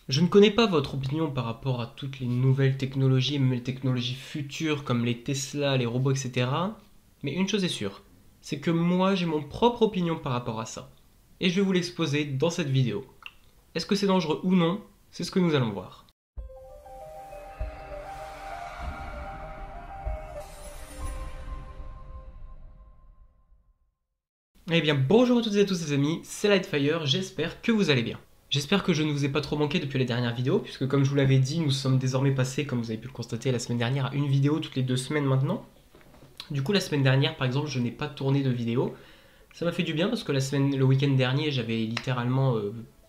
Je ne connais pas votre opinion par rapport à toutes les nouvelles technologies, même les technologies futures comme les Tesla, les robots, etc. Mais une chose est sûre, c'est que moi j'ai mon propre opinion par rapport à ça. Et je vais vous l'exposer dans cette vidéo. Est-ce que c'est dangereux ou non? C'est ce que nous allons voir. Eh bien bonjour à toutes et à tous les amis, c'est Lightfire, j'espère que vous allez bien. J'espère que je ne vous ai pas trop manqué depuis les dernières vidéos, puisque comme je vous l'avais dit, nous sommes désormais passés, comme vous avez pu le constater la semaine dernière, à une vidéo toutes les 2 semaines maintenant. Du coup la semaine dernière par exemple je n'ai pas tourné de vidéo. Ça m'a fait du bien parce que le week-end dernier j'avais littéralement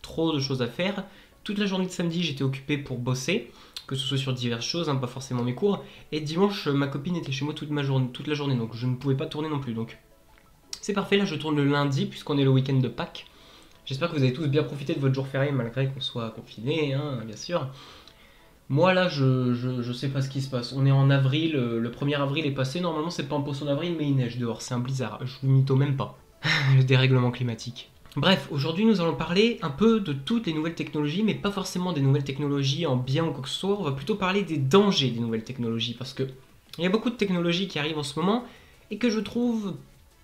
trop de choses à faire. Toute la journée de samedi j'étais occupé pour bosser, que ce soit sur diverses choses, pas forcément mes cours. Et dimanche ma copine était chez moi toute la journée, donc je ne pouvais pas tourner non plus. Donc c'est parfait, là je tourne le lundi puisqu'on est le week-end de Pâques. J'espère que vous avez tous bien profité de votre jour férié malgré qu'on soit confiné, hein, bien sûr. Moi là je sais pas ce qui se passe. On est en avril, le 1er avril est passé, normalement c'est pas un poisson d'avril mais il neige dehors, c'est un blizzard, je vous mytho même pas. Le dérèglement climatique. Bref, aujourd'hui nous allons parler un peu de toutes les nouvelles technologies, mais pas forcément des nouvelles technologies en bien ou quoi que ce soit, on va plutôt parler des dangers des nouvelles technologies, parce que il y a beaucoup de technologies qui arrivent en ce moment, et que je trouve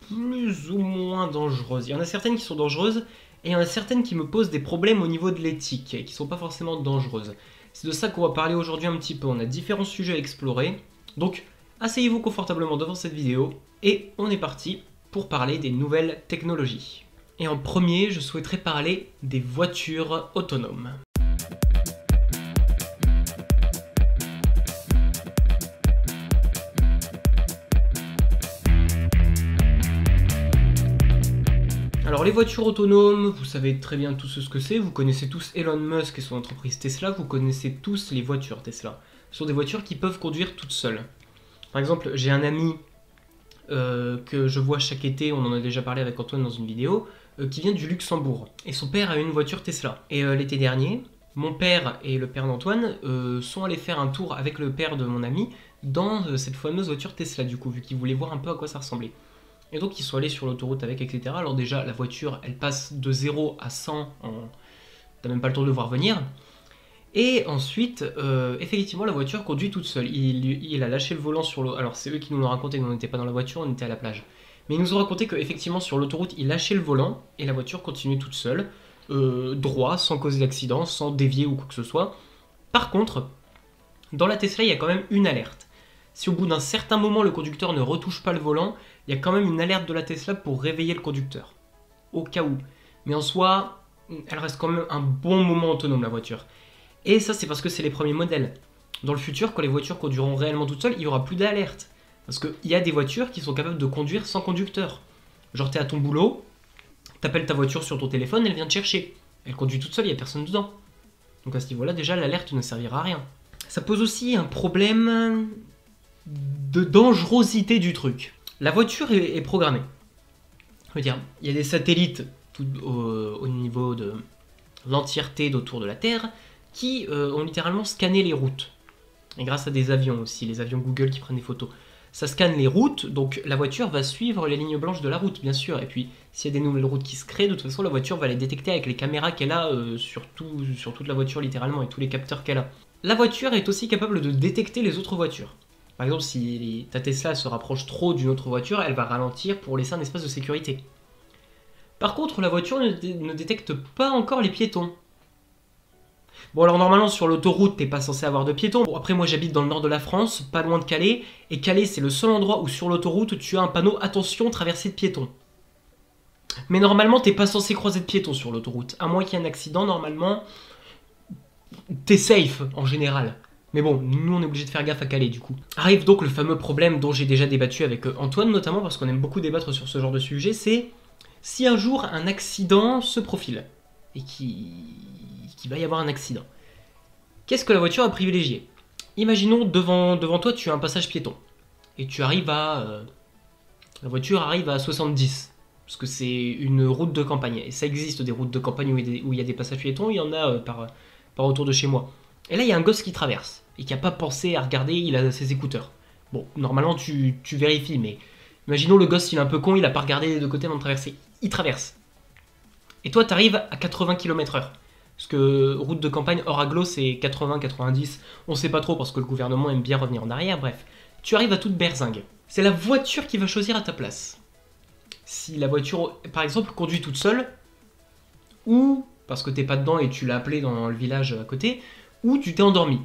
plus ou moins dangereuses. Il y en a certaines qui sont dangereuses, et il y en a certaines qui me posent des problèmes au niveau de l'éthique, et qui sont pas forcément dangereuses. C'est de ça qu'on va parler aujourd'hui un petit peu, on a différents sujets à explorer, donc asseyez-vous confortablement devant cette vidéo, et on est parti pour parler des nouvelles technologies. Et en premier, je souhaiterais parler des voitures autonomes. Alors les voitures autonomes, vous savez très bien tous ce que c'est, vous connaissez tous Elon Musk et son entreprise Tesla, vous connaissez tous les voitures Tesla. Ce sont des voitures qui peuvent conduire toutes seules. Par exemple, j'ai un ami que je vois chaque été, on en a déjà parlé avec Antoine dans une vidéo, qui vient du Luxembourg. Et son père a une voiture Tesla. Et l'été dernier, mon père et le père d'Antoine sont allés faire un tour avec le père de mon ami dans cette fameuse voiture Tesla, du coup, vu qu'ils voulaient voir un peu à quoi ça ressemblait. Et donc ils sont allés sur l'autoroute avec, etc. Alors déjà, la voiture, elle passe de 0 à 100 en... T'as même pas le temps de le voir venir. Et ensuite, effectivement, la voiture conduit toute seule. Il a lâché le volant sur l'eau. Alors, c'est eux qui nous l'ont raconté, nous on n'était pas dans la voiture, on était à la plage. Mais ils nous ont raconté qu'effectivement, sur l'autoroute, il lâchait le volant et la voiture continuait toute seule, droit, sans causer d'accident, sans dévier ou quoi que ce soit. Par contre, dans la Tesla, il y a quand même une alerte. Si au bout d'un certain moment, le conducteur ne retouche pas le volant, il y a quand même une alerte de la Tesla pour réveiller le conducteur. Au cas où. Mais en soi, elle reste quand même un bon moment autonome, la voiture. Et ça, c'est parce que c'est les premiers modèles. Dans le futur, quand les voitures conduiront réellement toutes seules, il n'y aura plus d'alerte. Parce qu'il y a des voitures qui sont capables de conduire sans conducteur. Genre, t'es à ton boulot, t'appelles ta voiture sur ton téléphone, elle vient te chercher. Elle conduit toute seule, il n'y a personne dedans. Donc à ce niveau-là, déjà, l'alerte ne servira à rien. Ça pose aussi un problème de dangerosité du truc. La voiture est programmée. Je veux dire, il y a des satellites tout au niveau de l'entièreté d'autour de la Terre qui ont littéralement scanné les routes. Et grâce à des avions aussi, les avions Google qui prennent des photos. Ça scanne les routes, donc la voiture va suivre les lignes blanches de la route, bien sûr. Et puis, s'il y a des nouvelles routes qui se créent, de toute façon, la voiture va les détecter avec les caméras qu'elle a sur toute la voiture, littéralement, et tous les capteurs qu'elle a. La voiture est aussi capable de détecter les autres voitures. Par exemple, si ta Tesla se rapproche trop d'une autre voiture, elle va ralentir pour laisser un espace de sécurité. Par contre, la voiture ne détecte pas encore les piétons. Bon, alors normalement sur l'autoroute t'es pas censé avoir de piétons. Bon, après moi j'habite dans le nord de la France, pas loin de Calais, et Calais c'est le seul endroit où sur l'autoroute tu as un panneau attention traversée de piétons. Mais normalement t'es pas censé croiser de piétons sur l'autoroute. À moins qu'il y ait un accident, normalement t'es safe en général. Mais bon, nous on est obligé de faire gaffe à Calais du coup. Arrive donc le fameux problème dont j'ai déjà débattu avec Antoine notamment, parce qu'on aime beaucoup débattre sur ce genre de sujet, c'est si un jour un accident se profile, et qu'il va y avoir un accident. Qu'est-ce que la voiture va privilégier? Imaginons devant toi tu as un passage piéton, et tu arrives à... la voiture arrive à 70, parce que c'est une route de campagne, et ça existe des routes de campagne où il y a des passages piétons, il y en a par autour de chez moi. Et là il y a un gosse qui traverse, et qui n'a pas pensé à regarder, il a ses écouteurs. Bon, normalement tu vérifies, mais imaginons le gosse il est un peu con, il n'a pas regardé les deux côtés avant de traverser. Il traverse. Et toi t'arrives à 80 km/h. Parce que route de campagne hors agglo, c'est 80-90. On sait pas trop parce que le gouvernement aime bien revenir en arrière. Bref, tu arrives à toute berzingue. C'est la voiture qui va choisir à ta place. Si la voiture, par exemple, conduit toute seule, ou parce que t'es pas dedans et tu l'as appelée dans le village à côté, ou tu t'es endormi.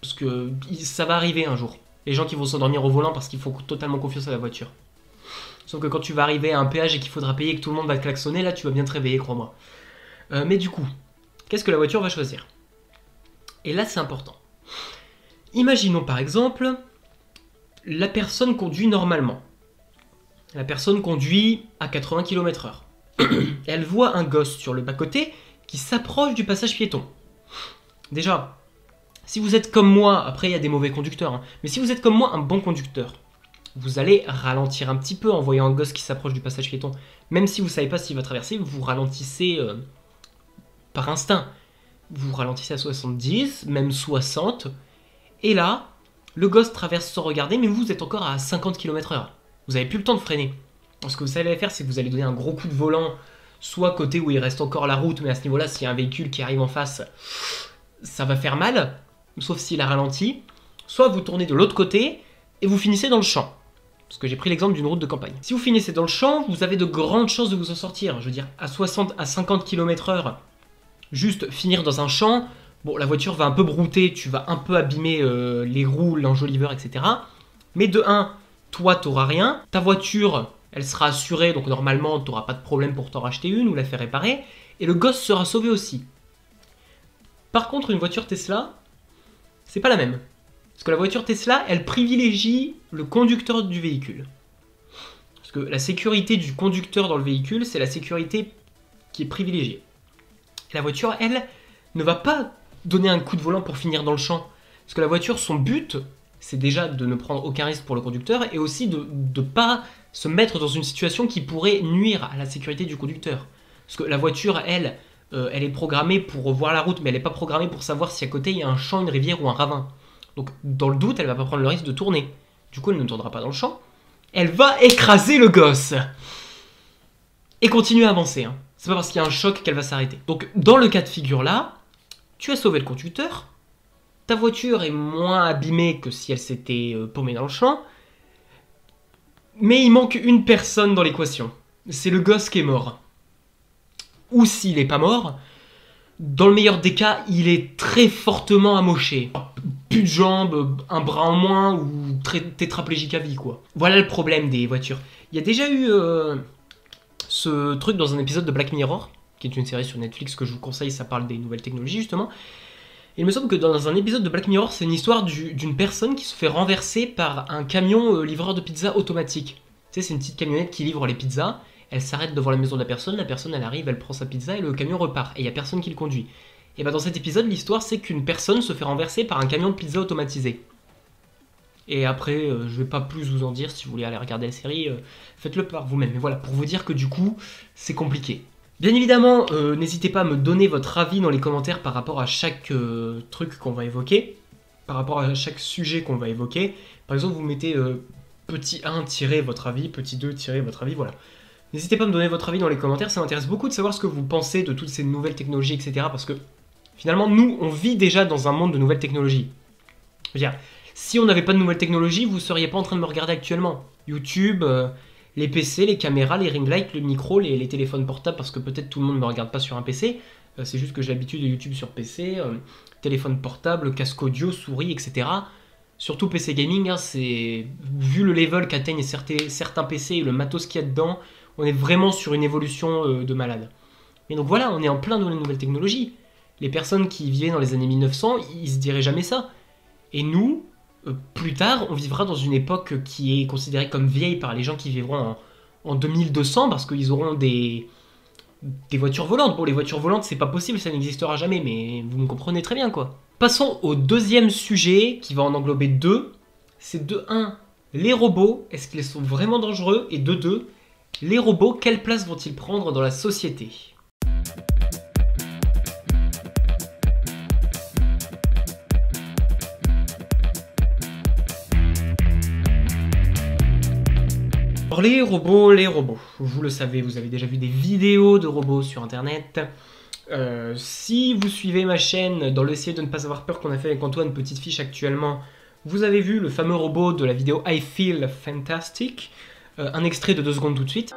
Parce que ça va arriver un jour. Les gens qui vont s'endormir au volant parce qu'ils font totalement confiance à la voiture. Sauf que quand tu vas arriver à un péage et qu'il faudra payer et que tout le monde va te klaxonner, là tu vas bien te réveiller, crois-moi. Mais du coup, qu'est-ce que la voiture va choisir? Et là c'est important. Imaginons par exemple, la personne conduit normalement. La personne conduit à 80 km/h. Elle voit un gosse sur le bas-côté qui s'approche du passage piéton. Déjà, si vous êtes comme moi, après il y a des mauvais conducteurs, hein, mais si vous êtes comme moi un bon conducteur, vous allez ralentir un petit peu en voyant un gosse qui s'approche du passage piéton. Même si vous ne savez pas s'il va traverser, vous ralentissez par instinct. Vous ralentissez à 70, même 60, et là, le gosse traverse sans regarder, mais vous êtes encore à 50 km/h. Vous n'avez plus le temps de freiner. Ce que vous allez faire, c'est que vous allez donner un gros coup de volant, soit côté où il reste encore la route, mais à ce niveau-là, s'il y a un véhicule qui arrive en face, ça va faire mal, sauf s'il a ralenti. Soit vous tournez de l'autre côté et vous finissez dans le champ. Parce que j'ai pris l'exemple d'une route de campagne. Si vous finissez dans le champ, vous avez de grandes chances de vous en sortir. Je veux dire, à 60 à 50 km/h, juste finir dans un champ, bon, la voiture va un peu brouter, tu vas un peu abîmer les roues, l'enjoliveur, etc. Mais de 1, toi, t'auras rien. Ta voiture, elle sera assurée, donc normalement, t'auras pas de problème pour t'en racheter une ou la faire réparer. Et le gosse sera sauvé aussi. Par contre, une voiture Tesla, c'est pas la même. Parce que la voiture Tesla, elle privilégie le conducteur du véhicule. Parce que la sécurité du conducteur dans le véhicule, c'est la sécurité qui est privilégiée. Et la voiture, elle, ne va pas donner un coup de volant pour finir dans le champ. Parce que la voiture, son but, c'est déjà de ne prendre aucun risque pour le conducteur et aussi de ne pas se mettre dans une situation qui pourrait nuire à la sécurité du conducteur. Parce que la voiture, elle est programmée pour voir la route, mais elle n'est pas programmée pour savoir si à côté il y a un champ, une rivière ou un ravin. Donc dans le doute, elle va pas prendre le risque de tourner. Du coup, elle ne tournera pas dans le champ. Elle va écraser le gosse. Et continuer à avancer. Hein. C'est pas parce qu'il y a un choc qu'elle va s'arrêter. Donc dans le cas de figure là, tu as sauvé le conducteur. Ta voiture est moins abîmée que si elle s'était paumée dans le champ. Mais il manque une personne dans l'équation. C'est le gosse qui est mort. Ou s'il n'est pas mort, dans le meilleur des cas, il est très fortement amoché. Plus de jambes, un bras en moins ou tétraplégique à vie, quoi. Voilà le problème des voitures. Il y a déjà eu ce truc dans un épisode de Black Mirror, qui est une série sur Netflix que je vous conseille, ça parle des nouvelles technologies justement. Il me semble que dans un épisode de Black Mirror, c'est une histoire d'une personne qui se fait renverser par un camion livreur de pizza automatique. Tu sais, c'est une petite camionnette qui livre les pizzas. Elle s'arrête devant la maison de la personne elle arrive, elle prend sa pizza et le camion repart. Et il n'y a personne qui le conduit. Et bah dans cet épisode, l'histoire c'est qu'une personne se fait renverser par un camion de pizza automatisé. Et après, je vais pas plus vous en dire, si vous voulez aller regarder la série, faites-le par vous-même. Mais voilà, pour vous dire que du coup, c'est compliqué. Bien évidemment, n'hésitez pas à me donner votre avis dans les commentaires par rapport à chaque truc qu'on va évoquer, par rapport à chaque sujet qu'on va évoquer. Par exemple, vous mettez petit 1 tirez votre avis, petit 2 tirez votre avis, voilà. N'hésitez pas à me donner votre avis dans les commentaires, ça m'intéresse beaucoup de savoir ce que vous pensez de toutes ces nouvelles technologies, etc. Parce que finalement, nous, on vit déjà dans un monde de nouvelles technologies. Je veux dire, si on n'avait pas de nouvelles technologies, vous ne seriez pas en train de me regarder actuellement. YouTube, les PC, les caméras, les ring lights, le micro, les téléphones portables, parce que peut-être tout le monde ne me regarde pas sur un PC. C'est juste que j'ai l'habitude de YouTube sur PC, téléphone portable, casque audio, souris, etc. Surtout PC Gaming, hein, c'est vu le level qu'atteignent certains PC et le matos qu'il y a dedans, on est vraiment sur une évolution de malade. Mais donc voilà, on est en plein dans les nouvelles technologies. Les personnes qui vivaient dans les années 1900, ils se diraient jamais ça. Et nous, plus tard, on vivra dans une époque qui est considérée comme vieille par les gens qui vivront en 2200 parce qu'ils auront des voitures volantes. Bon, les voitures volantes, c'est pas possible, ça n'existera jamais, mais vous me comprenez très bien, quoi. Passons au deuxième sujet, qui va en englober deux. C'est de 1, les robots, est-ce qu'ils sont vraiment dangereux? Et de 2, les robots, quelle place vont-ils prendre dans la société? Alors les robots, vous le savez, vous avez déjà vu des vidéos de robots sur internet. Si vous suivez ma chaîne dans l'essayer de ne pas avoir peur qu'on a fait avec Antoine, petite fiche actuellement, vous avez vu le fameux robot de la vidéo I Feel Fantastic. Un extrait de 2 secondes tout de suite.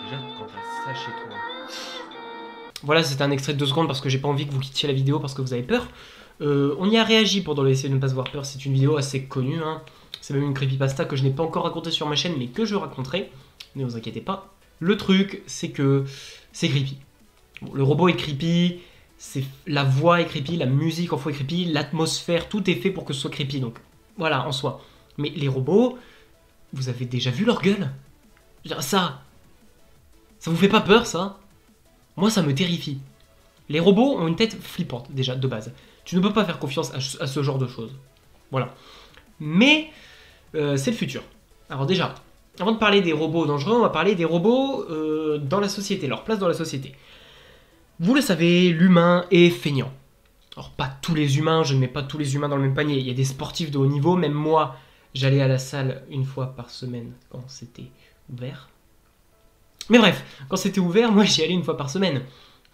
Déjà, quand t'as ça chez toi. Voilà, c'était un extrait de 2 secondes parce que j'ai pas envie que vous quittiez la vidéo parce que vous avez peur. On y a réagi pendant l'essai de ne pas avoir peur. C'est une vidéo assez connue. Hein. C'est même une creepypasta que je n'ai pas encore racontée sur ma chaîne, mais que je raconterai. Ne vous inquiétez pas. Le truc, c'est que c'est creepy. Bon, le robot est creepy, la voix est creepy, la musique en fond est creepy, l'atmosphère, tout est fait pour que ce soit creepy. Donc voilà, en soi. Mais les robots, vous avez déjà vu leur gueule? Je veux dire, ça vous fait pas peur, ça? Moi, ça me terrifie. Les robots ont une tête flippante, déjà, de base. Tu ne peux pas faire confiance à ce genre de choses. Voilà. Mais, c'est le futur. Alors déjà, avant de parler des robots dangereux, on va parler des robots dans la société, leur place dans la société. Vous le savez, l'humain est feignant. Alors, pas tous les humains, je ne mets pas tous les humains dans le même panier. Il y a des sportifs de haut niveau, même moi, j'allais à la salle une fois par semaine quand c'était ouvert. Mais bref, quand c'était ouvert, moi j'y allais une fois par semaine.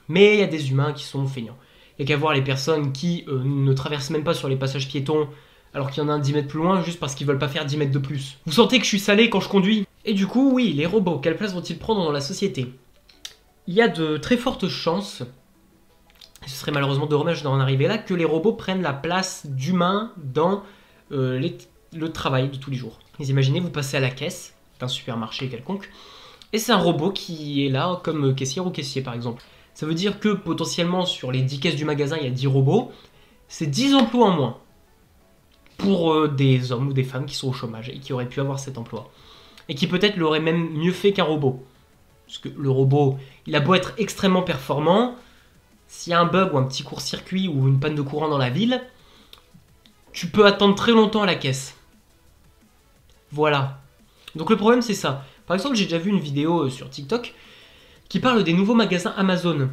Mais il y a des humains qui sont feignants. Il n'y a qu'à voir les personnes qui ne traversent même pas sur les passages piétons alors qu'il y en a un 10 mètres plus loin juste parce qu'ils veulent pas faire 10 mètres de plus. Vous sentez que je suis salé quand je conduis? Et du coup, oui, les robots, quelle place vont-ils prendre dans la société? Il y a de très fortes chances, et ce serait malheureusement dommage d'en arriver là, que les robots prennent la place d'humains dans le travail de tous les jours. Vous imaginez, vous passez à la caisse d'un supermarché quelconque, et c'est un robot qui est là comme caissière ou caissier par exemple. Ça veut dire que potentiellement sur les 10 caisses du magasin, il y a 10 robots, c'est 10 emplois en moins pour des hommes ou des femmes qui sont au chômage et qui auraient pu avoir cet emploi. Et qui peut-être l'auraient même mieux fait qu'un robot. Parce que le robot, il a beau être extrêmement performant, s'il y a un bug ou un petit court-circuit ou une panne de courant dans la ville, tu peux attendre très longtemps à la caisse. Voilà. Donc le problème c'est ça. Par exemple, j'ai déjà vu une vidéo sur TikTok qui parle des nouveaux magasins Amazon.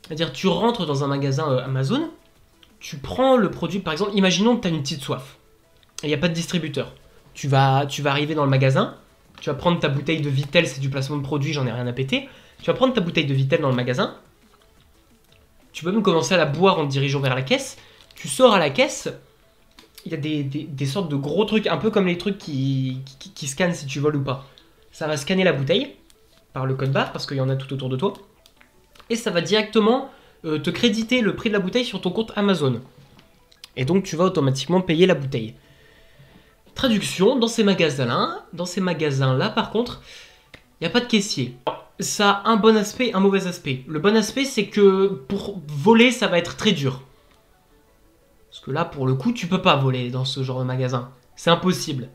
C'est-à-dire, tu rentres dans un magasin Amazon, tu prends le produit, par exemple, imaginons que tu as une petite soif, et il n'y a pas de distributeur. Tu vas arriver dans le magasin, tu vas prendre ta bouteille de Vittel, c'est du placement de produit, j'en ai rien à péter. Tu vas prendre ta bouteille de Vittel dans le magasin, tu peux même commencer à la boire en te dirigeant vers la caisse, tu sors à la caisse, il y a des sortes de gros trucs, un peu comme les trucs qui scannent si tu voles ou pas. Ça va scanner la bouteille, par le code barre, parce qu'il y en a tout autour de toi, et ça va directement te créditer le prix de la bouteille sur ton compte Amazon. Et donc tu vas automatiquement payer la bouteille. Traduction, dans ces magasins-là, par contre, il n'y a pas de caissier. Ça a un bon aspect, un mauvais aspect. Le bon aspect, c'est que pour voler, ça va être très dur. Parce que là, pour le coup, tu peux pas voler dans ce genre de magasin. C'est impossible.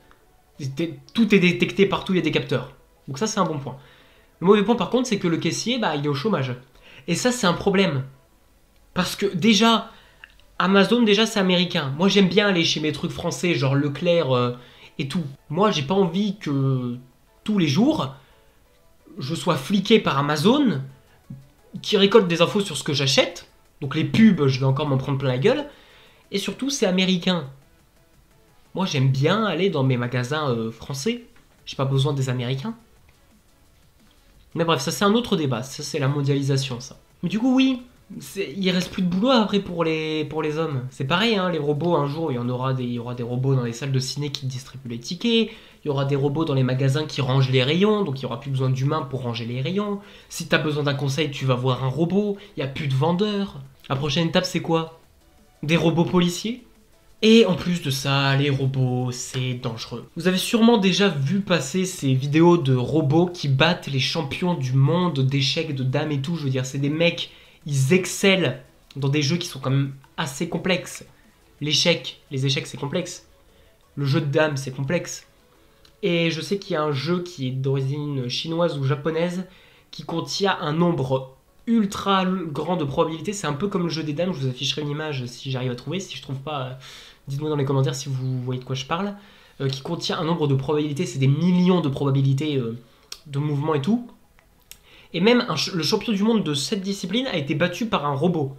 Tout est détecté partout, il y a des capteurs. Donc ça, c'est un bon point. Le mauvais point, par contre, c'est que le caissier, bah, il est au chômage. Et ça, c'est un problème. Parce que déjà, Amazon, déjà, c'est américain. Moi, j'aime bien aller chez mes trucs français, genre Leclerc et tout. Moi, j'ai pas envie que tous les jours, je sois fliqué par Amazon, qui récolte des infos sur ce que j'achète. Donc les pubs, je vais encore m'en prendre plein la gueule. Et surtout, c'est américain. Moi, j'aime bien aller dans mes magasins français. J'ai pas besoin des Américains. Mais bref, ça c'est un autre débat. Ça, c'est la mondialisation, ça. Mais du coup, oui, il reste plus de boulot après pour les hommes. C'est pareil, hein, les robots, un jour, il y aura des robots dans les salles de ciné qui distribuent les tickets. Il y aura des robots dans les magasins qui rangent les rayons. Donc, il n'y aura plus besoin d'humains pour ranger les rayons. Si tu as besoin d'un conseil, tu vas voir un robot. Il n'y a plus de vendeurs. La prochaine étape, c'est quoi? Des robots policiers? Et en plus de ça, les robots, c'est dangereux. Vous avez sûrement déjà vu passer ces vidéos de robots qui battent les champions du monde d'échecs, de dames et tout. Je veux dire, c'est des mecs, ils excellent dans des jeux qui sont quand même assez complexes. Les échecs, c'est complexe. Le jeu de dames, c'est complexe. Et je sais qu'il y a un jeu qui est d'origine chinoise ou japonaise qui contient un nombre ultra grand de probabilités. C'est un peu comme le jeu des dames. Je vous afficherai une image si j'arrive à trouver. Si je trouve pas, dites-moi dans les commentaires si vous voyez de quoi je parle. Qui contient un nombre de probabilités. C'est des millions de probabilités de mouvement et tout. Et même le champion du monde de cette discipline a été battu par un robot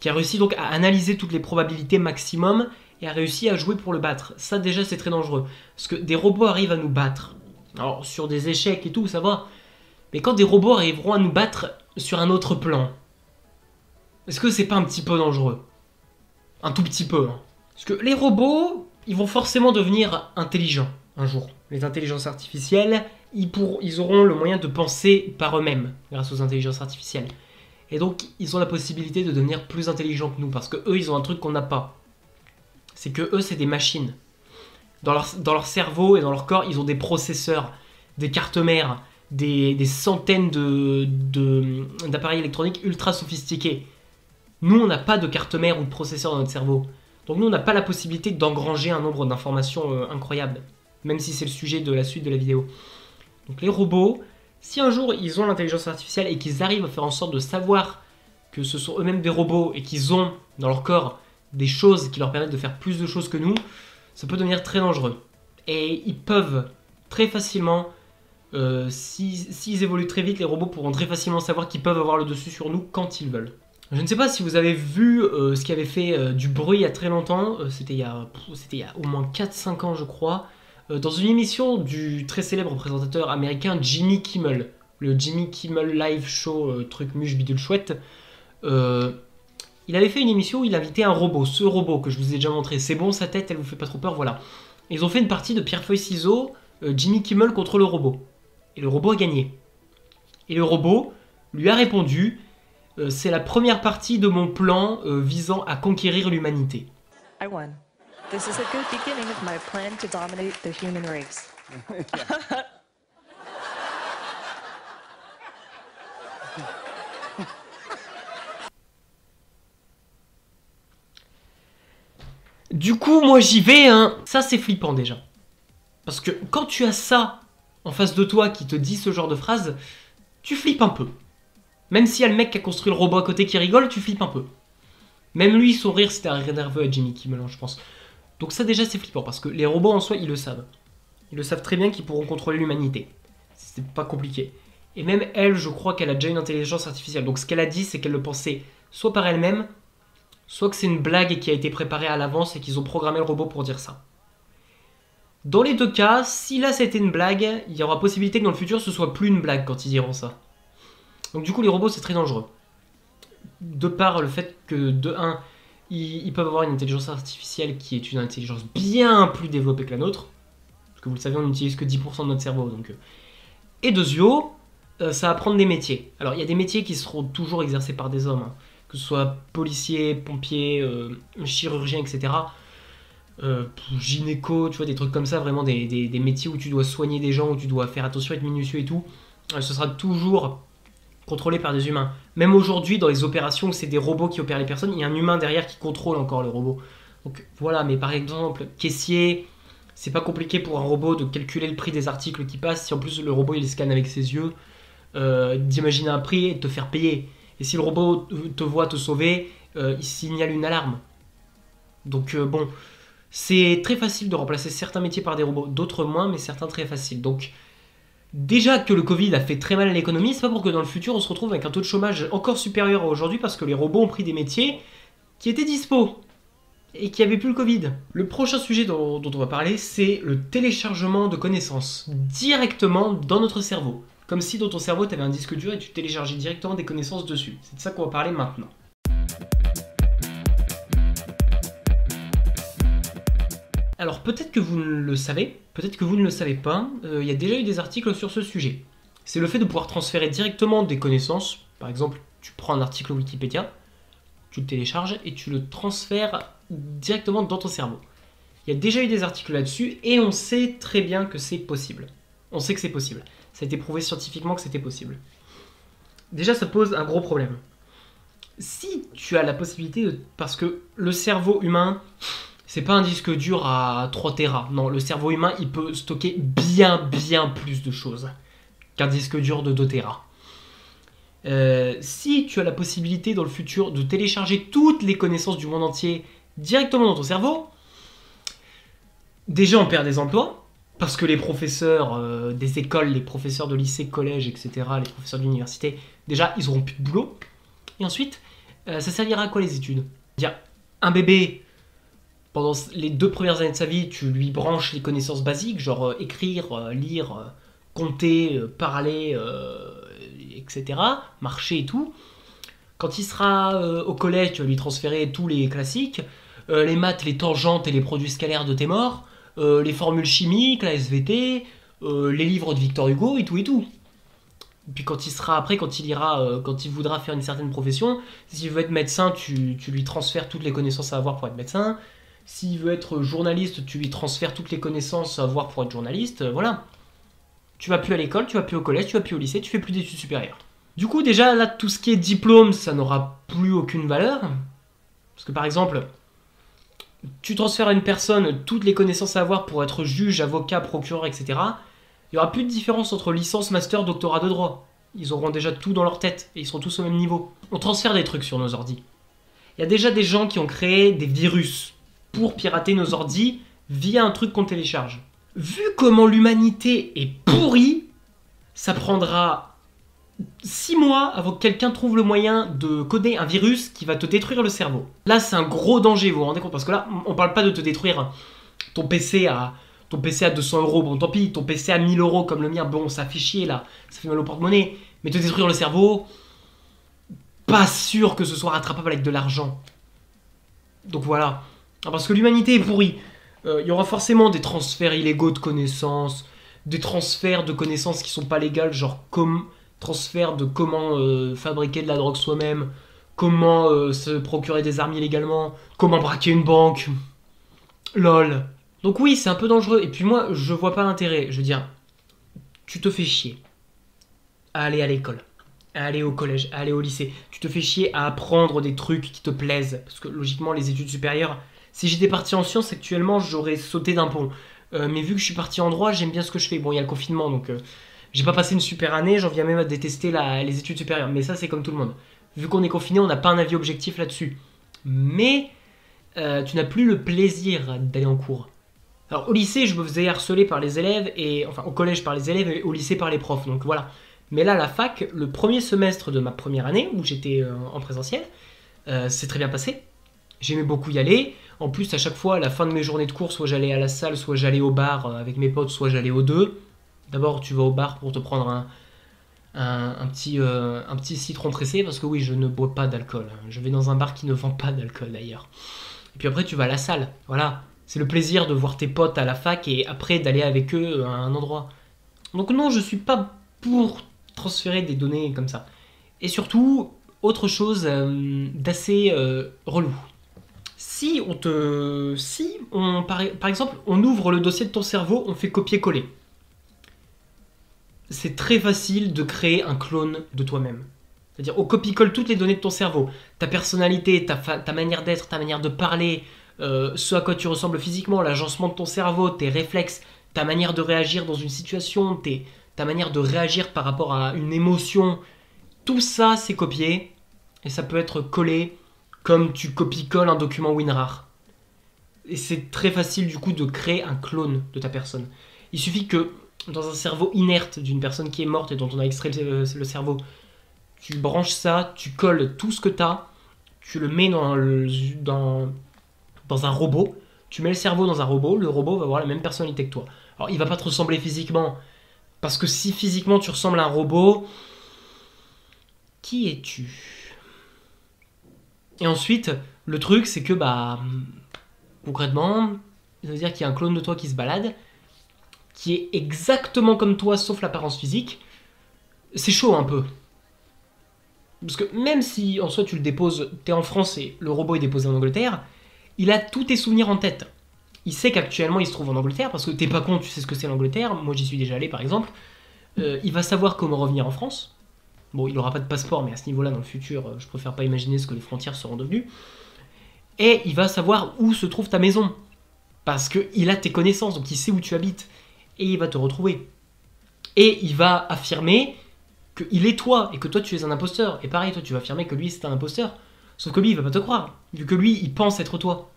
qui a réussi donc à analyser toutes les probabilités maximum et a réussi à jouer pour le battre. Ça déjà c'est très dangereux. Parce que des robots arrivent à nous battre. Alors sur des échecs et tout, ça va. Mais quand des robots arriveront à nous battre sur un autre plan, est-ce que c'est pas un petit peu dangereux? Un tout petit peu, hein. Parce que les robots, ils vont forcément devenir intelligents un jour. Les intelligences artificielles, ils auront le moyen de penser par eux-mêmes grâce aux intelligences artificielles. Et donc, ils ont la possibilité de devenir plus intelligents que nous, parce que eux, ils ont un truc qu'on n'a pas. C'est que eux, c'est des machines. Dans leur cerveau et dans leur corps, ils ont des processeurs, des cartes mères, des centaines d'appareils électroniques ultra sophistiqués. Nous, on n'a pas de carte mère ou de processeur dans notre cerveau. Donc nous, on n'a pas la possibilité d'engranger un nombre d'informations incroyable, même si c'est le sujet de la suite de la vidéo. Donc les robots, si un jour ils ont l'intelligence artificielle et qu'ils arrivent à faire en sorte de savoir que ce sont eux-mêmes des robots et qu'ils ont dans leur corps des choses qui leur permettent de faire plus de choses que nous, ça peut devenir très dangereux. Et ils peuvent très facilement, s'ils évoluent très vite, les robots pourront très facilement savoir qu'ils peuvent avoir le dessus sur nous quand ils veulent. Je ne sais pas si vous avez vu ce qui avait fait du bruit il y a très longtemps, c'était il y a au moins 4-5 ans je crois, dans une émission du très célèbre présentateur américain Jimmy Kimmel, le Jimmy Kimmel Live Show, truc muche bidule chouette. Il avait fait une émission où il invitait un robot, ce robot que je vous ai déjà montré, c'est bon, sa tête elle vous fait pas trop peur, voilà. Ils ont fait une partie de pierre-feuille-ciseaux, Jimmy Kimmel contre le robot. Et le robot a gagné. Et le robot lui a répondu: c'est la première partie de mon plan visant à conquérir l'humanité. I won. This is a good beginning of my plan to dominate the human race. Du coup, moi j'y vais, hein. Ça c'est flippant déjà. Parce que quand tu as ça en face de toi qui te dit ce genre de phrase, tu flippes un peu. Même s'il y a le mec qui a construit le robot à côté qui rigole, tu flippes un peu. Même lui, son rire, c'était un rire nerveux à Jimmy Kimmel, je pense. Donc ça déjà c'est flippant, parce que les robots en soi, ils le savent. Ils le savent très bien qu'ils pourront contrôler l'humanité. C'est pas compliqué. Et même elle, je crois qu'elle a déjà une intelligence artificielle. Donc ce qu'elle a dit, c'est qu'elle le pensait soit par elle-même, soit que c'est une blague qui a été préparée à l'avance et qu'ils ont programmé le robot pour dire ça. Dans les deux cas, si là c'était une blague, il y aura possibilité que dans le futur ce soit plus une blague quand ils diront ça. Donc du coup les robots c'est très dangereux. De par le fait que de 1, ils peuvent avoir une intelligence artificielle qui est une intelligence bien plus développée que la nôtre. Parce que vous le savez, on n'utilise que 10% de notre cerveau. Donc, et de Zio, ça va prendre des métiers. Alors il y a des métiers qui seront toujours exercés par des hommes, hein, que ce soit policiers, pompiers, chirurgiens, etc. Gynéco, tu vois, des trucs comme ça, vraiment des métiers où tu dois soigner des gens, où tu dois faire attention, être minutieux et tout. Ce sera toujours contrôlé par des humains. Même aujourd'hui, dans les opérations où c'est des robots qui opèrent les personnes, il y a un humain derrière qui contrôle encore le robot. Donc voilà, mais par exemple, caissier, c'est pas compliqué pour un robot de calculer le prix des articles qui passent, si en plus le robot il les scanne avec ses yeux, d'imaginer un prix et de te faire payer. Et si le robot te voit te sauver, il signale une alarme. Donc bon, c'est très facile de remplacer certains métiers par des robots, d'autres moins, mais certains très faciles. Donc déjà que le Covid a fait très mal à l'économie, c'est pas pour que dans le futur on se retrouve avec un taux de chômage encore supérieur à aujourd'hui parce que les robots ont pris des métiers qui étaient dispo et qui n'avaient plus le Covid. Le prochain sujet dont on va parler, c'est le téléchargement de connaissances directement dans notre cerveau. Comme si dans ton cerveau tu avais un disque dur et tu téléchargeais directement des connaissances dessus. C'est de ça qu'on va parler maintenant. Alors peut-être que vous le savez, peut-être que vous ne le savez pas, il y a déjà eu des articles sur ce sujet. C'est le fait de pouvoir transférer directement des connaissances. Par exemple, tu prends un article Wikipédia, tu le télécharges et tu le transfères directement dans ton cerveau. Il y a déjà eu des articles là-dessus et on sait très bien que c'est possible. On sait que c'est possible. Ça a été prouvé scientifiquement que c'était possible. Déjà, ça pose un gros problème. Si tu as la possibilité de... Parce que le cerveau humain... C'est pas un disque dur à 3 Tera. Non, le cerveau humain, il peut stocker bien plus de choses qu'un disque dur de 2 Tera. Si tu as la possibilité dans le futur de télécharger toutes les connaissances du monde entier directement dans ton cerveau, déjà on perd des emplois, parce que les professeurs des écoles, les professeurs de lycée, collège, etc., les professeurs d'université, déjà ils auront plus de boulot. Et ensuite, ça servira à quoi les études? Dire un bébé... Pendant les 2 premières années de sa vie, tu lui branches les connaissances basiques, genre écrire, lire, compter, parler, etc., marcher et tout. Quand il sera au collège, tu vas lui transférer tous les classiques, les maths, les tangentes et les produits scalaires de tes morts, les formules chimiques, la SVT, les livres de Victor Hugo et tout et tout. Puis quand il sera après, quand il ira, quand il voudra faire une certaine profession, s'il veut être médecin, tu lui transfères toutes les connaissances à avoir pour être médecin. S'il veut être journaliste, tu lui transfères toutes les connaissances à avoir pour être journaliste. Voilà. Tu vas plus à l'école, tu vas plus au collège, tu vas plus au lycée, tu fais plus d'études supérieures. Du coup, déjà, là, tout ce qui est diplôme, ça n'aura plus aucune valeur. Parce que par exemple, tu transfères à une personne toutes les connaissances à avoir pour être juge, avocat, procureur, etc. Il n'y aura plus de différence entre licence, master, doctorat de droit. Ils auront déjà tout dans leur tête et ils seront tous au même niveau. On transfère des trucs sur nos ordis. Il y a déjà des gens qui ont créé des virus pour pirater nos ordis via un truc qu'on télécharge. Vu comment l'humanité est pourrie, ça prendra 6 mois avant que quelqu'un trouve le moyen de coder un virus qui va te détruire le cerveau. Là, c'est un gros danger, vous vous rendez compte? Parce que là, on parle pas de te détruire ton PC à 200 euros, bon tant pis, ton PC à 1000 euros comme le mien, bon ça fait chier là, ça fait mal au porte-monnaie, mais te détruire le cerveau, pas sûr que ce soit rattrapable avec de l'argent. Donc voilà, parce que l'humanité est pourrie. Il y aura forcément des transferts illégaux de connaissances, des transferts de connaissances qui sont pas légales, genre comme transfert de comment fabriquer de la drogue soi-même, comment se procurer des armes illégalement, comment braquer une banque. LOL. Donc oui, c'est un peu dangereux. Et puis moi, je vois pas l'intérêt. Je veux dire, tu te fais chier à aller à l'école, à aller au collège, à aller au lycée. Tu te fais chier à apprendre des trucs qui te plaisent. Parce que logiquement, les études supérieures, si j'étais parti en sciences actuellement, j'aurais sauté d'un pont. Mais vu que je suis parti en droit, j'aime bien ce que je fais. Bon, il y a le confinement, donc j'ai pas passé une super année. J'en viens même à détester les études supérieures. Mais ça, c'est comme tout le monde. Vu qu'on est confiné, on n'a pas un avis objectif là-dessus. Mais tu n'as plus le plaisir d'aller en cours. Alors au lycée, je me faisais harceler par les élèves, et enfin au collège par les élèves et au lycée par les profs, donc voilà. Mais là, la fac, le premier semestre de ma première année, où j'étais en présentiel, c'est très bien passé. J'aimais beaucoup y aller. En plus, à chaque fois, à la fin de mes journées de cours, soit j'allais à la salle, soit j'allais au bar avec mes potes, soit j'allais aux deux. D'abord, tu vas au bar pour te prendre un petit citron pressé, parce que oui, je ne bois pas d'alcool. Je vais dans un bar qui ne vend pas d'alcool d'ailleurs. Et puis après, tu vas à la salle, voilà. C'est le plaisir de voir tes potes à la fac et après d'aller avec eux à un endroit. Donc non, je suis pas pour transférer des données comme ça. Et surtout, autre chose d'assez relou. Si par exemple, on ouvre le dossier de ton cerveau, on fait copier-coller. C'est très facile de créer un clone de toi-même. C'est-à-dire, on copie-colle toutes les données de ton cerveau. Ta personnalité, ta manière d'être, ta manière de parler, ce à quoi tu ressembles physiquement, l'agencement de ton cerveau, tes réflexes, ta manière de réagir dans une situation, ta manière de réagir par rapport à une émotion. Tout ça, c'est copié. Et ça peut être collé comme tu copies-colles un document WinRAR. Et c'est très facile du coup de créer un clone de ta personne. Il suffit que dans un cerveau inerte d'une personne qui est morte et dont on a extrait le cerveau, tu branches ça, tu colles tout ce que tu as, tu le mets dans un robot, tu mets le cerveau dans un robot, le robot va avoir la même personnalité que toi. Alors il va pas te ressembler physiquement, parce que si physiquement tu ressembles à un robot, qui es-tu? Et ensuite, le truc c'est que concrètement, ça veut dire qu'il y a un clone de toi qui se balade, qui est exactement comme toi sauf l'apparence physique. C'est chaud un peu. Parce que même si en soi tu le déposes, t'es en France et le robot est déposé en Angleterre, il a tous tes souvenirs en tête. Il sait qu'actuellement il se trouve en Angleterre, parce que t'es pas con, tu sais ce que c'est l'Angleterre, moi j'y suis déjà allé par exemple. Il va savoir comment revenir en France. Bon, il aura pas de passeport, mais à ce niveau-là, dans le futur, je préfère pas imaginer ce que les frontières seront devenues. Et il va savoir où se trouve ta maison. Parce qu'il a tes connaissances, donc il sait où tu habites. Et il va te retrouver. Et il va affirmer qu'il est toi, et que toi tu es un imposteur. Et pareil, toi tu vas affirmer que lui c'est un imposteur. Sauf que lui il va pas te croire, vu que lui il pense être toi.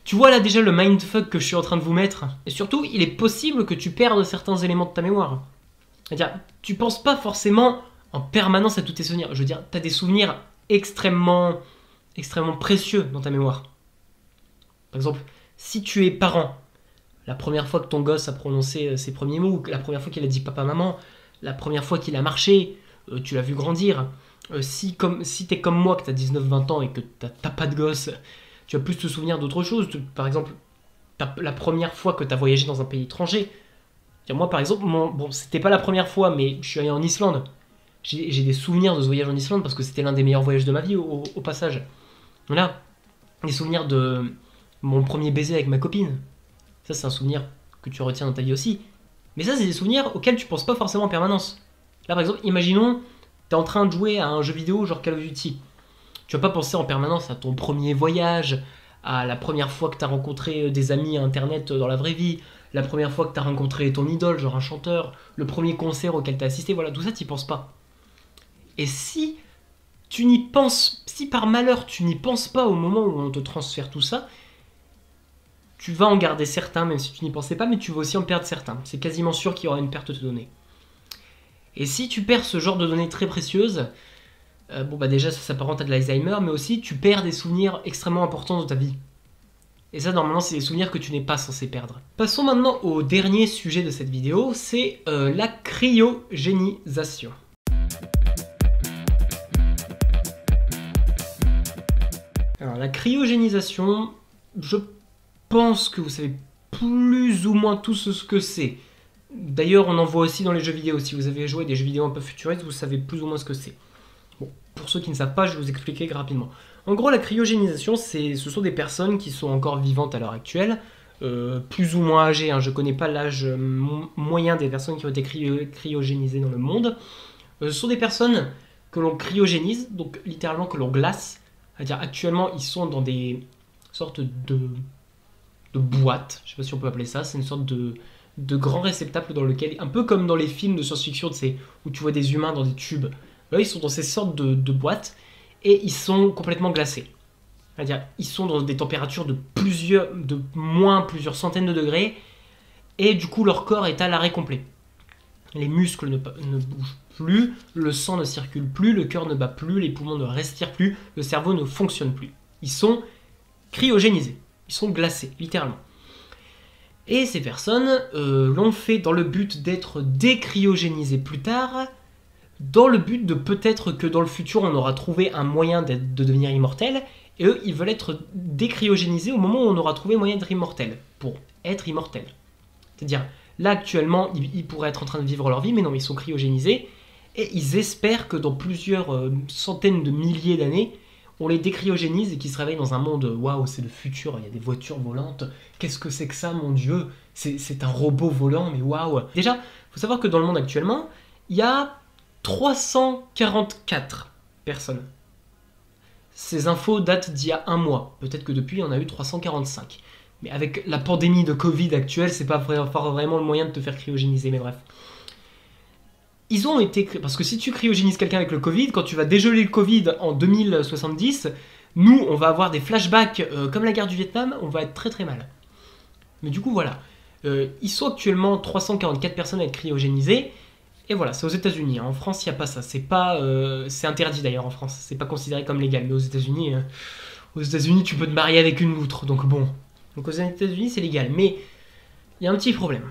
Tu vois là déjà le mindfuck que je suis en train de vous mettre. Et surtout, il est possible que tu perdes certains éléments de ta mémoire. C'est-à-dire, tu penses pas forcément en permanence à tous tes souvenirs. Je veux dire, t'as des souvenirs extrêmement précieux dans ta mémoire. Par exemple, si tu es parent, la première fois que ton gosse a prononcé ses premiers mots, la première fois qu'il a dit papa-maman, la première fois qu'il a marché, tu l'as vu grandir. Si t'es comme moi, que t'as 19-20 ans et que t'as pas de gosse, tu vas plus te souvenir d'autres choses. Par exemple, la première fois que t'as voyagé dans un pays étranger. Moi, par exemple, bon, c'était pas la première fois, mais je suis allé en Islande. J'ai des souvenirs de ce voyage en Islande parce que c'était l'un des meilleurs voyages de ma vie au passage. Voilà, des souvenirs de mon premier baiser avec ma copine. Ça, c'est un souvenir que tu retiens dans ta vie aussi. Mais ça, c'est des souvenirs auxquels tu penses pas forcément en permanence. Là, par exemple, imaginons, t'es en train de jouer à un jeu vidéo genre Call of Duty. Tu vas pas penser en permanence à ton premier voyage, à la première fois que t'as rencontré des amis à internet dans la vraie vie, la première fois que t'as rencontré ton idole, genre un chanteur, le premier concert auquel t'as assisté, voilà, tout ça, t'y penses pas. Et si tu n'y penses, si par malheur tu n'y penses pas au moment où on te transfère tout ça, tu vas en garder certains, même si tu n'y pensais pas, mais tu vas aussi en perdre certains. C'est quasiment sûr qu'il y aura une perte de données. Et si tu perds ce genre de données très précieuses, déjà ça s'apparente à de l'Alzheimer, mais aussi tu perds des souvenirs extrêmement importants de ta vie. Et ça, normalement, c'est des souvenirs que tu n'es pas censé perdre. Passons maintenant au dernier sujet de cette vidéo, c'est la cryogénisation. Alors, la cryogénisation, je pense que vous savez plus ou moins tout ce que c'est. D'ailleurs, on en voit aussi dans les jeux vidéo. Si vous avez joué à des jeux vidéo un peu futuristes, vous savez plus ou moins ce que c'est. Bon, pour ceux qui ne savent pas, je vais vous expliquer rapidement. En gros, la cryogénisation, ce sont des personnes qui sont encore vivantes à l'heure actuelle, plus ou moins âgées. Je ne connais pas l'âge moyen des personnes qui ont été cryogénisées dans le monde. Ce sont des personnes que l'on cryogénise, donc littéralement que l'on glace. C'est-à-dire actuellement, ils sont dans des sortes de boîtes, je ne sais pas si on peut appeler ça, c'est une sorte de grand réceptacle dans lequel, un peu comme dans les films de science-fiction, où tu vois des humains dans des tubes. Là, ils sont dans ces sortes de boîtes et ils sont complètement glacés. C'est-à-dire, ils sont dans des températures de moins plusieurs centaines de degrés et du coup, leur corps est à l'arrêt complet. Les muscles ne bougent plus, le sang ne circule plus, le cœur ne bat plus, les poumons ne respirent plus, le cerveau ne fonctionne plus. Ils sont cryogénisés, ils sont glacés, littéralement. Et ces personnes l'ont fait dans le but d'être décryogénisées plus tard, dans le but de peut-être que dans le futur on aura trouvé un moyen de devenir immortel, et eux ils veulent être décryogénisés au moment où on aura trouvé moyen d'être immortel, pour être immortel. C'est-à-dire, là actuellement ils pourraient être en train de vivre leur vie, mais non, ils sont cryogénisés, et ils espèrent que dans plusieurs centaines de milliers d'années, on les décryogénise et qu'ils se réveillent dans un monde, waouh, c'est le futur, il y a des voitures volantes, qu'est-ce que c'est que ça, mon Dieu, c'est un robot volant, mais waouh. Déjà, il faut savoir que dans le monde actuellement, il y a 344 personnes. Ces infos datent d'il y a un mois, peut-être que depuis, il y en a eu 345. Mais avec la pandémie de Covid actuelle, c'est pas vraiment le moyen de te faire cryogéniser, mais bref. Ils ont été... Parce que si tu cryogénises quelqu'un avec le Covid, quand tu vas dégeler le Covid en 2070, nous, on va avoir des flashbacks comme la guerre du Vietnam, on va être très très mal. Mais du coup, voilà. Ils sont actuellement 344 personnes à être cryogénisées, et voilà, c'est aux États-Unis. En France, il n'y a pas ça. C'est interdit d'ailleurs en France, c'est pas considéré comme légal. Mais aux États-Unis, tu peux te marier avec une loutre, donc bon. Donc aux États-Unis, c'est légal. Mais il y a un petit problème.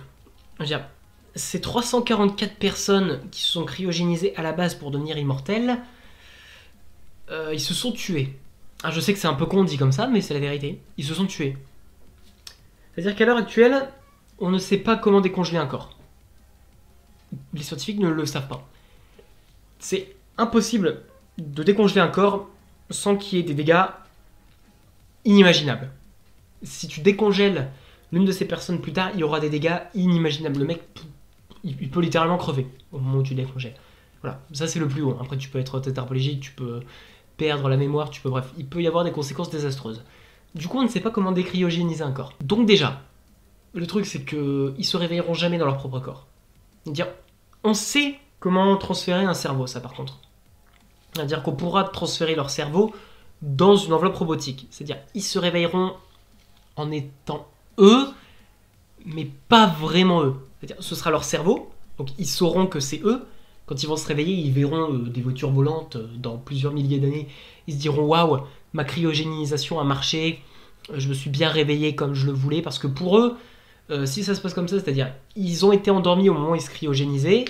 Je veux dire, ces 344 personnes qui se sont cryogénisées à la base pour devenir immortelles, ils se sont tués. Ah, je sais que c'est un peu con dit comme ça, mais c'est la vérité. Ils se sont tués. C'est-à-dire qu'à l'heure actuelle, on ne sait pas comment décongeler un corps. Les scientifiques ne le savent pas. C'est impossible de décongeler un corps sans qu'il y ait des dégâts inimaginables. Si tu décongèles l'une de ces personnes plus tard, il y aura des dégâts inimaginables. Le mec, il peut littéralement crever au moment où tu décongèles. Voilà, ça c'est le plus haut. Après, tu peux être tétraplégique, tu peux perdre la mémoire, bref, il peut y avoir des conséquences désastreuses. Du coup, on ne sait pas comment décryogéniser un corps. Donc déjà, le truc c'est qu'ils se réveilleront jamais dans leur propre corps. C'est-à-dire, on sait comment transférer un cerveau, ça par contre. C'est-à-dire qu'on pourra transférer leur cerveau dans une enveloppe robotique. C'est-à-dire, ils se réveilleront en étant eux, mais pas vraiment eux. C'est-à-dire, ce sera leur cerveau, donc ils sauront que c'est eux. Quand ils vont se réveiller, ils verront des voitures volantes dans plusieurs milliers d'années. Ils se diront, waouh, ma cryogénisation a marché, je me suis bien réveillé comme je le voulais. Parce que pour eux, si ça se passe comme ça, c'est-à-dire, ils ont été endormis au moment où ils se cryogénisaient,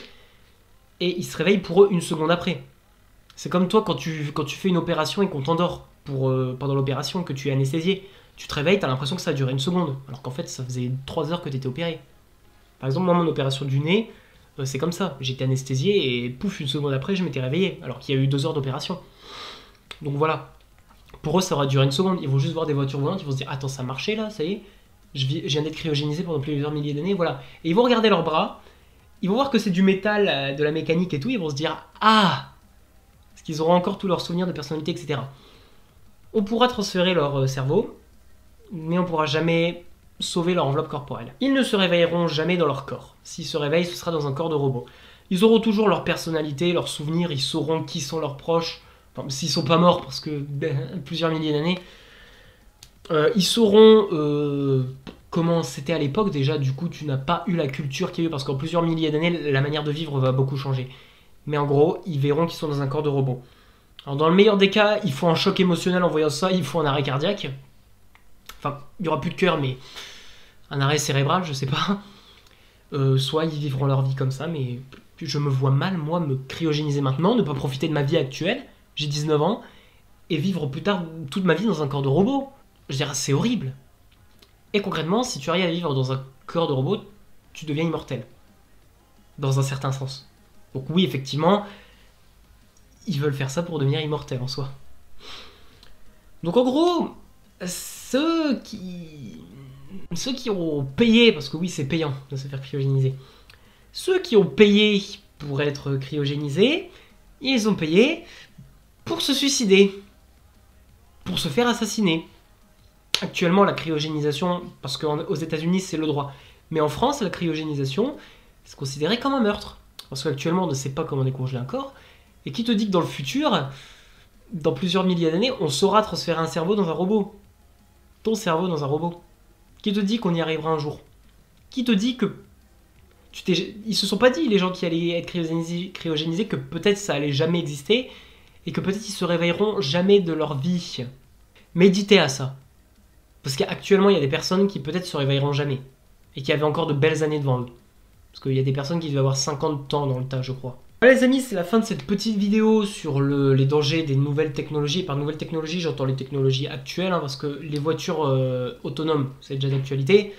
et ils se réveillent pour eux une seconde après. C'est comme toi quand tu fais une opération et qu'on t'endort pendant l'opération, que tu es anesthésié. Tu te réveilles, t'as l'impression que ça a duré une seconde, alors qu'en fait ça faisait 3 heures que t'étais opéré. Par exemple, moi mon opération du nez, c'est comme ça. J'étais anesthésié et pouf, une seconde après je m'étais réveillé, alors qu'il y a eu 2 heures d'opération. Donc voilà. Pour eux ça aura duré une seconde, ils vont juste voir des voitures volantes, ils vont se dire attends ça marchait là, ça y est, je viens d'être cryogénisé pendant plusieurs milliers d'années, voilà. Et ils vont regarder leurs bras, ils vont voir que c'est du métal, de la mécanique et tout, ils vont se dire ah, parce qu'ils auront encore tous leurs souvenirs de personnalité, etc. On pourra transférer leur cerveau, mais on pourra jamais sauver leur enveloppe corporelle. Ils ne se réveilleront jamais dans leur corps. S'ils se réveillent, ce sera dans un corps de robot. Ils auront toujours leur personnalité, leurs souvenirs, ils sauront qui sont leurs proches, enfin, s'ils sont pas morts parce que plusieurs milliers d'années, ils sauront comment c'était à l'époque. Déjà, du coup, tu n'as pas eu la culture qu'il y a eu parce qu'en plusieurs milliers d'années, la manière de vivre va beaucoup changer. Mais en gros, ils verront qu'ils sont dans un corps de robot. Alors, dans le meilleur des cas, il faut un choc émotionnel en voyant ça, il faut un arrêt cardiaque. Enfin, il n'y aura plus de cœur, mais un arrêt cérébral, je sais pas. Soit ils vivront leur vie comme ça, mais je me vois mal, moi, me cryogéniser maintenant, ne pas profiter de ma vie actuelle, j'ai 19 ans, et vivre plus tard toute ma vie dans un corps de robot. Je veux dire, c'est horrible. Et concrètement, si tu arrives à vivre dans un corps de robot, tu deviens immortel. Dans un certain sens. Donc oui, effectivement, ils veulent faire ça pour devenir immortel en soi. Donc en gros, ceux qui ont payé, parce que oui c'est payant de se faire cryogéniser, ceux qui ont payé pour être cryogénisés, ils ont payé pour se suicider, pour se faire assassiner. Actuellement la cryogénisation, parce qu'aux États-Unis c'est le droit, mais en France la cryogénisation c'est considéré comme un meurtre, parce qu'actuellement on ne sait pas comment décongeler un corps, et qui te dit que dans le futur, dans plusieurs milliers d'années, on saura transférer un cerveau dans un robot. Ton cerveau dans un robot. Qui te dit qu'on y arrivera un jour? Qui te dit que... Ils se sont pas dit, les gens qui allaient être cryogénisés, que peut-être ça allait jamais exister, et que peut-être ils se réveilleront jamais de leur vie. Méditez à ça. Parce qu'actuellement, il y a des personnes qui peut-être se réveilleront jamais, et qui avaient encore de belles années devant eux. Parce qu'il y a des personnes qui devaient avoir 50 ans dans le tas, je crois. Voilà les amis, c'est la fin de cette petite vidéo sur les dangers des nouvelles technologies. Et par nouvelles technologies, j'entends les technologies actuelles, parce que les voitures autonomes, c'est déjà d'actualité.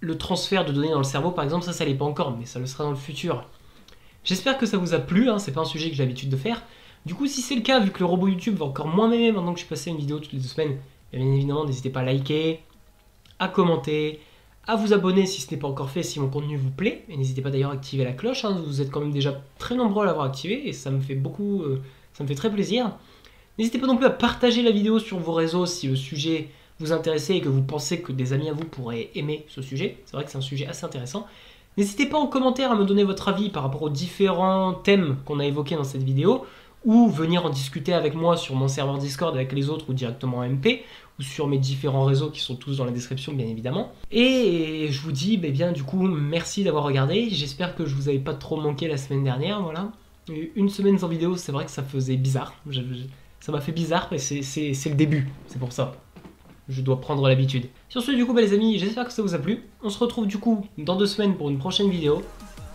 Le transfert de données dans le cerveau, par exemple, ça l'est pas encore, mais ça le sera dans le futur. J'espère que ça vous a plu, c'est pas un sujet que j'ai l'habitude de faire. Du coup, si c'est le cas, vu que le robot YouTube va encore moins m'aimer maintenant que je suis passé une vidéo toutes les 2 semaines, bien évidemment, n'hésitez pas à liker, à commenter, à vous abonner si ce n'est pas encore fait, si mon contenu vous plaît. Et n'hésitez pas d'ailleurs à activer la cloche, vous êtes quand même déjà très nombreux à l'avoir activé et ça me fait beaucoup, ça me fait très plaisir. N'hésitez pas non plus à partager la vidéo sur vos réseaux si le sujet vous intéresse et que vous pensez que des amis à vous pourraient aimer ce sujet. C'est vrai que c'est un sujet assez intéressant. N'hésitez pas en commentaire à me donner votre avis par rapport aux différents thèmes qu'on a évoqués dans cette vidéo, ou venir en discuter avec moi sur mon serveur Discord avec les autres ou directement en MP, ou sur mes différents réseaux qui sont tous dans la description bien évidemment. Et je vous dis bien du coup merci d'avoir regardé, j'espère que je vous avais pas trop manqué la semaine dernière, voilà. Une semaine sans vidéo, c'est vrai que ça faisait bizarre, ça m'a fait bizarre, mais c'est le début, c'est pour ça. Je dois prendre l'habitude. Sur ce du coup les amis, j'espère que ça vous a plu. On se retrouve du coup dans 2 semaines pour une prochaine vidéo.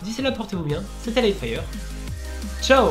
D'ici là portez-vous bien, c'était Lightfire. Ciao!